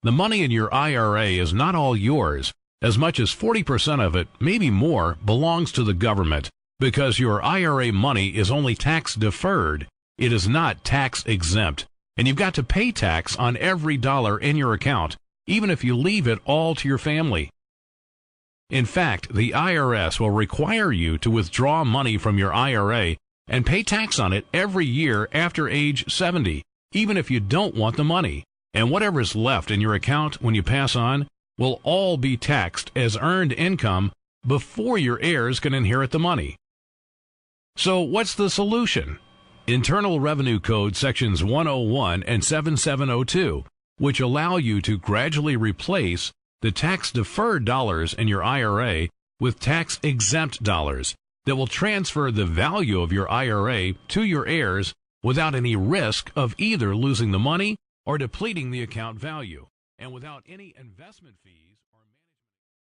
The money in your IRA is not all yours. As much as 40% of it, maybe more, belongs to the government because your IRA money is only tax deferred. It is not tax exempt. And you've got to pay tax on every dollar in your account, even if you leave it all to your family. In fact, the IRS will require you to withdraw money from your IRA and pay tax on it every year after age 70, even if you don't want the money. And whatever is left in your account when you pass on will all be taxed as earned income before your heirs can inherit the money. So what's the solution? Internal Revenue Code Sections 101 and 7702, which allow you to gradually replace the tax-deferred dollars in your IRA with tax-exempt dollars that will transfer the value of your IRA to your heirs without any risk of either losing the money or depleting the account value, and without any investment fees or